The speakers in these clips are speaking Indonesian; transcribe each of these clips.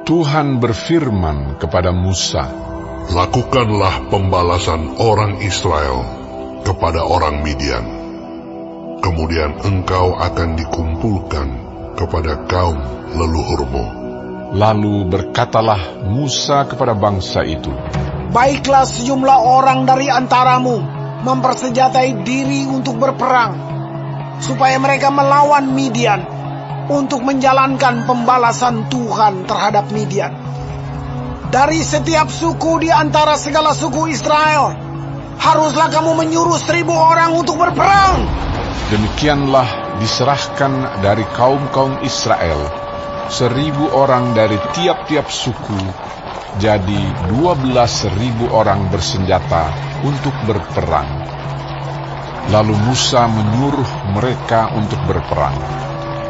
Tuhan berfirman kepada Musa, "Lakukanlah pembalasan orang Israel kepada orang Midian. Kemudian engkau akan dikumpulkan kepada kaum leluhurmu." Lalu berkatalah Musa kepada bangsa itu, "Baiklah sejumlah orang dari antaramu mempersenjatai diri untuk berperang, supaya mereka melawan Midian untuk menjalankan pembalasan Tuhan terhadap Midian. Dari setiap suku di antara segala suku Israel, haruslah kamu menyuruh 1.000 orang untuk berperang." Demikianlah diserahkan dari kaum-kaum Israel 1.000 orang dari tiap-tiap suku, jadi 12.000 orang bersenjata untuk berperang. Lalu Musa menyuruh mereka untuk berperang.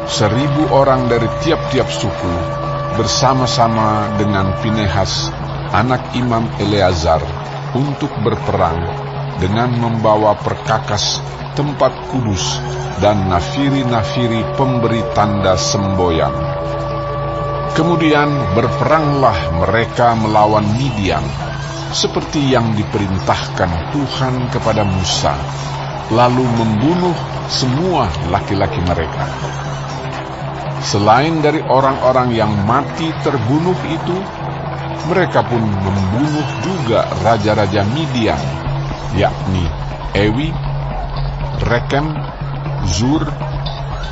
1.000 orang dari tiap-tiap suku bersama-sama dengan Pinehas, anak Imam Eleazar, untuk berperang dengan membawa perkakas tempat kudus dan nafiri-nafiri pemberi tanda semboyan. Kemudian berperanglah mereka melawan Midian, seperti yang diperintahkan Tuhan kepada Musa, lalu membunuh semua laki-laki mereka. Selain dari orang-orang yang mati terbunuh itu, mereka pun membunuh juga raja-raja Midian, yakni Ewi, Rekem, Zur,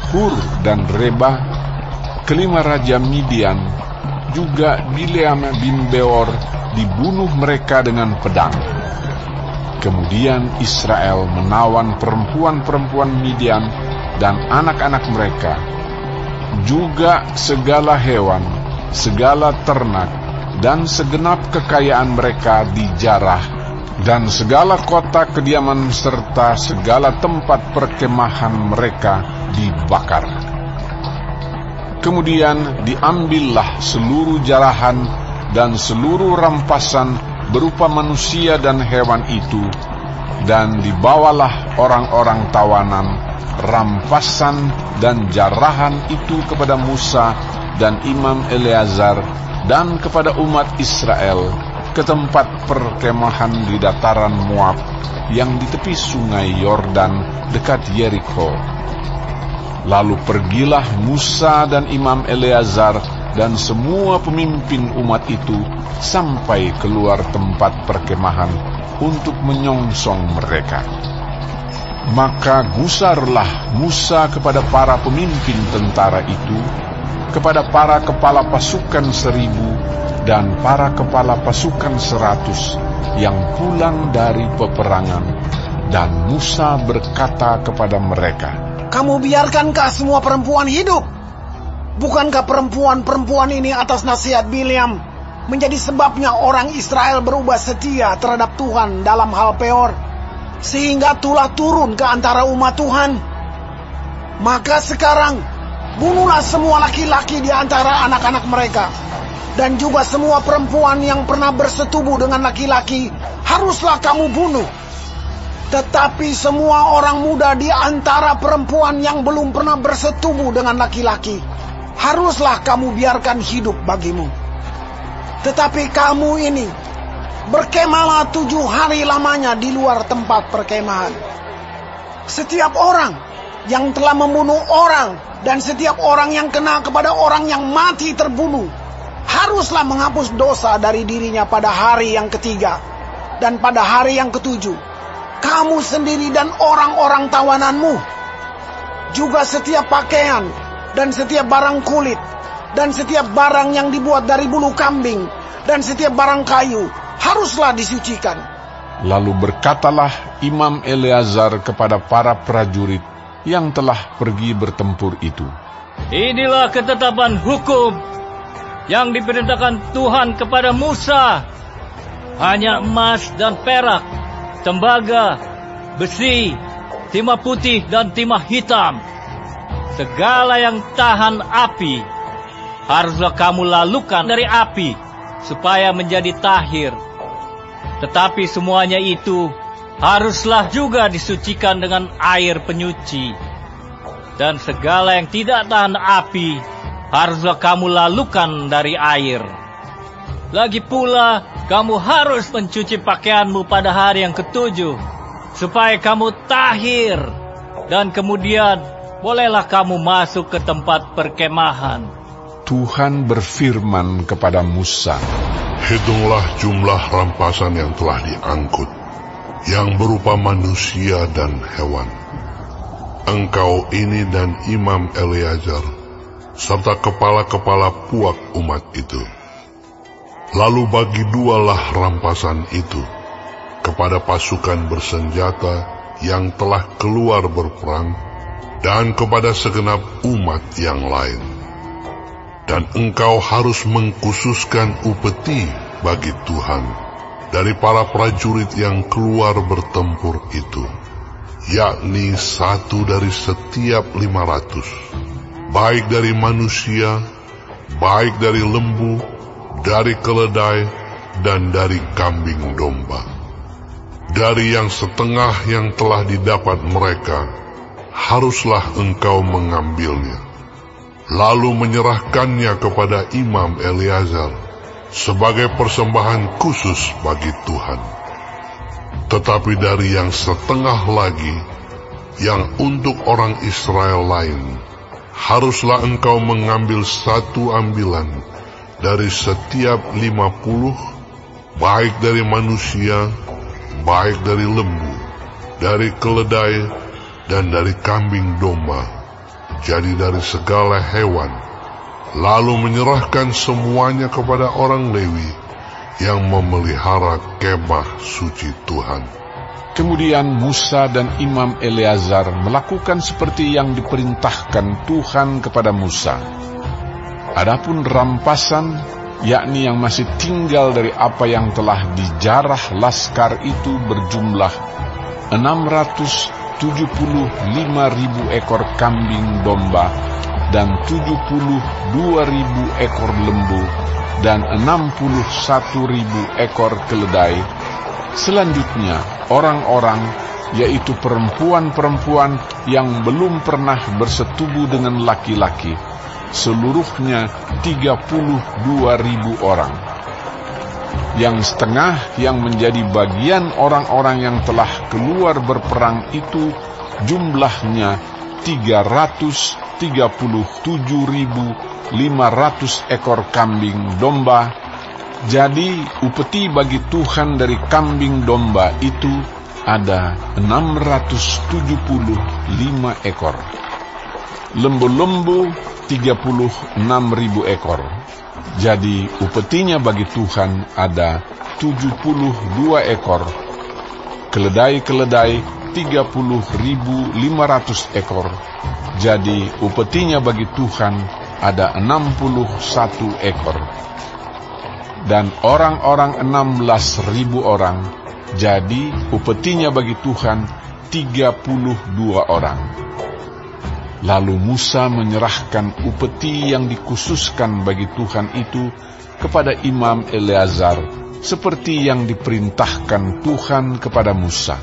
Hur, dan Reba, kelima raja Midian. Juga Bileam bin Beor dibunuh mereka dengan pedang. Kemudian Israel menawan perempuan-perempuan Midian dan anak-anak mereka, juga segala hewan, segala ternak, dan segenap kekayaan mereka dijarah, dan segala kota kediaman serta segala tempat perkemahan mereka dibakar. Kemudian diambillah seluruh jarahan dan seluruh rampasan berupa manusia dan hewan itu, dan dibawalah orang-orang tawanan, rampasan dan jarahan itu kepada Musa dan Imam Eleazar dan kepada umat Israel ke tempat perkemahan di dataran Moab yang di tepi sungai Yordan dekat Yeriko. Lalu pergilah Musa dan Imam Eleazar dan semua pemimpin umat itu sampai keluar tempat perkemahan untuk menyongsong mereka. Maka gusarlah Musa kepada para pemimpin tentara itu, kepada para kepala pasukan 1.000 dan para kepala pasukan 100 yang pulang dari peperangan. Dan Musa berkata kepada mereka, "Kamu biarkankah semua perempuan hidup? Bukankah perempuan-perempuan ini atas nasihat Bileam menjadi sebabnya orang Israel berubah setia terhadap Tuhan dalam hal Peor, sehingga tulah turun ke antara umat Tuhan? Maka sekarang bunuhlah semua laki-laki di antara anak-anak mereka, dan juga semua perempuan yang pernah bersetubuh dengan laki-laki haruslah kamu bunuh. Tetapi semua orang muda di antara perempuan yang belum pernah bersetubuh dengan laki-laki haruslah kamu biarkan hidup bagimu. Tetapi kamu ini berkemahlah 7 hari lamanya di luar tempat perkemahan. Setiap orang yang telah membunuh orang dan setiap orang yang kena kepada orang yang mati terbunuh haruslah menghapus dosa dari dirinya pada hari yang ketiga. Dan pada hari yang ketujuh, kamu sendiri dan orang-orang tawananmu, juga setiap pakaian dan setiap barang kulit dan setiap barang yang dibuat dari bulu kambing dan setiap barang kayu haruslah disucikan." Lalu berkatalah Imam Eleazar kepada para prajurit yang telah pergi bertempur itu, "Inilah ketetapan hukum yang diperintahkan Tuhan kepada Musa. Hanya emas dan perak, tembaga, besi, timah putih dan timah hitam, segala yang tahan api, haruslah kamu lalukan dari api, supaya menjadi tahir. Tetapi semuanya itu haruslah juga disucikan dengan air penyuci. Dan segala yang tidak tahan api haruslah kamu lalukan dari air. Lagi pula, kamu harus mencuci pakaianmu pada hari yang ketujuh, supaya kamu tahir, dan kemudian bolehlah kamu masuk ke tempat perkemahan. Tuhan berfirman kepada Musa, hitunglah jumlah rampasan yang telah diangkut, yang berupa manusia dan hewan. Engkau ini dan Imam Eleazar, serta kepala-kepala puak umat itu. Lalu bagi dualah rampasan itu kepada pasukan bersenjata yang telah keluar berperang, dan kepada segenap umat yang lain. Dan engkau harus mengkhususkan upeti bagi Tuhan dari para prajurit yang keluar bertempur itu, yakni 1 dari setiap 500, baik dari manusia, baik dari lembu, dari keledai, dan dari kambing domba. Dari yang setengah yang telah didapat mereka, haruslah engkau mengambilnya, lalu menyerahkannya kepada Imam Eleazar sebagai persembahan khusus bagi Tuhan. Tetapi dari yang setengah lagi, yang untuk orang Israel lain, haruslah engkau mengambil 1 ambilan dari setiap 50, baik dari manusia, baik dari lembu, dari keledai, dan dari kambing domba, jadi dari segala hewan, lalu menyerahkan semuanya kepada orang Lewi yang memelihara kemah suci Tuhan. Kemudian Musa dan Imam Eleazar melakukan seperti yang diperintahkan Tuhan kepada Musa. Adapun rampasan, yakni yang masih tinggal dari apa yang telah dijarah laskar itu, berjumlah 675.000 ekor kambing domba dan 72.000 ekor lembu dan 61.000 ekor keledai. Selanjutnya orang-orang, yaitu perempuan-perempuan yang belum pernah bersetubuh dengan laki-laki, seluruhnya 32.000 orang. Yang setengah yang menjadi bagian orang-orang yang telah keluar berperang itu jumlahnya 337.500 ekor kambing domba. Jadi upeti bagi Tuhan dari kambing domba itu ada 675 ekor. Lembu-lembu 36.000 ekor. Jadi upetinya bagi Tuhan ada 72 ekor. Keledai-keledai 30.500 ekor. Jadi upetinya bagi Tuhan ada 61 ekor. Dan orang-orang 16.000 orang. Jadi upetinya bagi Tuhan 32 orang. Lalu Musa menyerahkan upeti yang dikhususkan bagi Tuhan itu kepada Imam Eleazar, seperti yang diperintahkan Tuhan kepada Musa.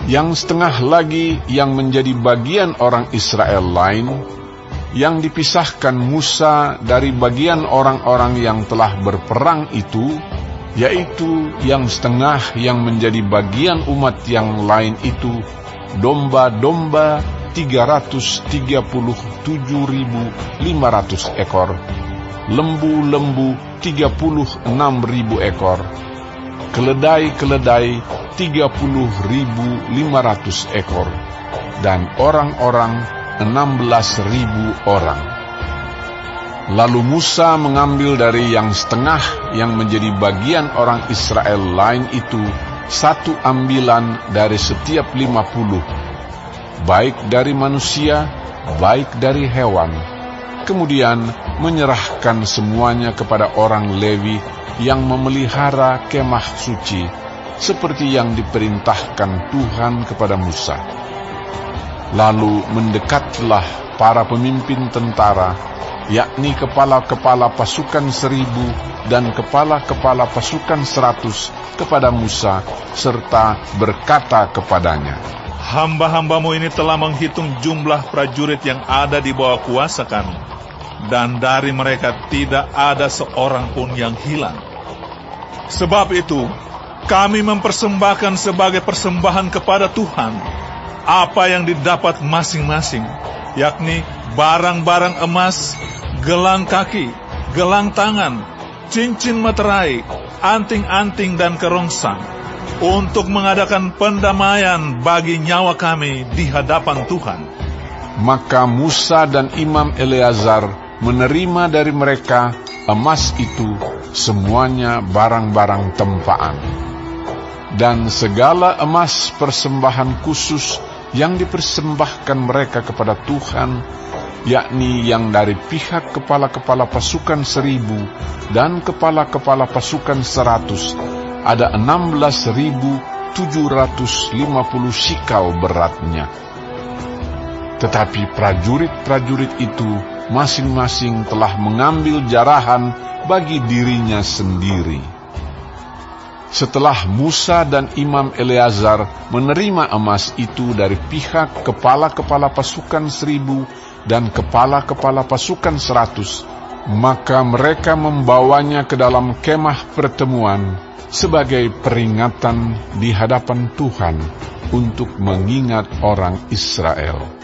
Yang setengah lagi yang menjadi bagian orang Israel lain, yang dipisahkan Musa dari bagian orang-orang yang telah berperang itu, yaitu yang setengah yang menjadi bagian umat yang lain itu, domba-domba 337.500 ekor, lembu-lembu 36.000 ekor, keledai-keledai 30.500 ekor, dan orang-orang 16.000 orang. Lalu Musa mengambil dari yang setengah yang menjadi bagian orang Israel lain itu 1 ambilan dari setiap 50, baik dari manusia, baik dari hewan. Kemudian menyerahkan semuanya kepada orang Lewi yang memelihara kemah suci, seperti yang diperintahkan Tuhan kepada Musa. Lalu mendekatlah para pemimpin tentara, yakni kepala-kepala pasukan 1.000 dan kepala-kepala pasukan 100 kepada Musa, serta berkata kepadanya, hamba-hambamu ini telah menghitung jumlah prajurit yang ada di bawah kuasa kami, dan dari mereka tidak ada seorang pun yang hilang. Sebab itu, kami mempersembahkan sebagai persembahan kepada Tuhan apa yang didapat masing-masing, yakni barang-barang emas, gelang kaki, gelang tangan, cincin materai, anting-anting dan kerongsang, untuk mengadakan pendamaian bagi nyawa kami di hadapan Tuhan. Maka Musa dan Imam Eleazar menerima dari mereka emas itu semuanya barang-barang tempaan. Dan segala emas persembahan khusus yang dipersembahkan mereka kepada Tuhan, yakni yang dari pihak kepala-kepala pasukan 1.000 dan kepala-kepala pasukan 100, ada 16.750 sikal beratnya. Tetapi prajurit-prajurit itu masing-masing telah mengambil jarahan bagi dirinya sendiri. Setelah Musa dan Imam Eleazar menerima emas itu dari pihak kepala-kepala pasukan 1.000 dan kepala-kepala pasukan 100, maka mereka membawanya ke dalam kemah pertemuan sebagai peringatan di hadapan Tuhan untuk mengingat orang Israel.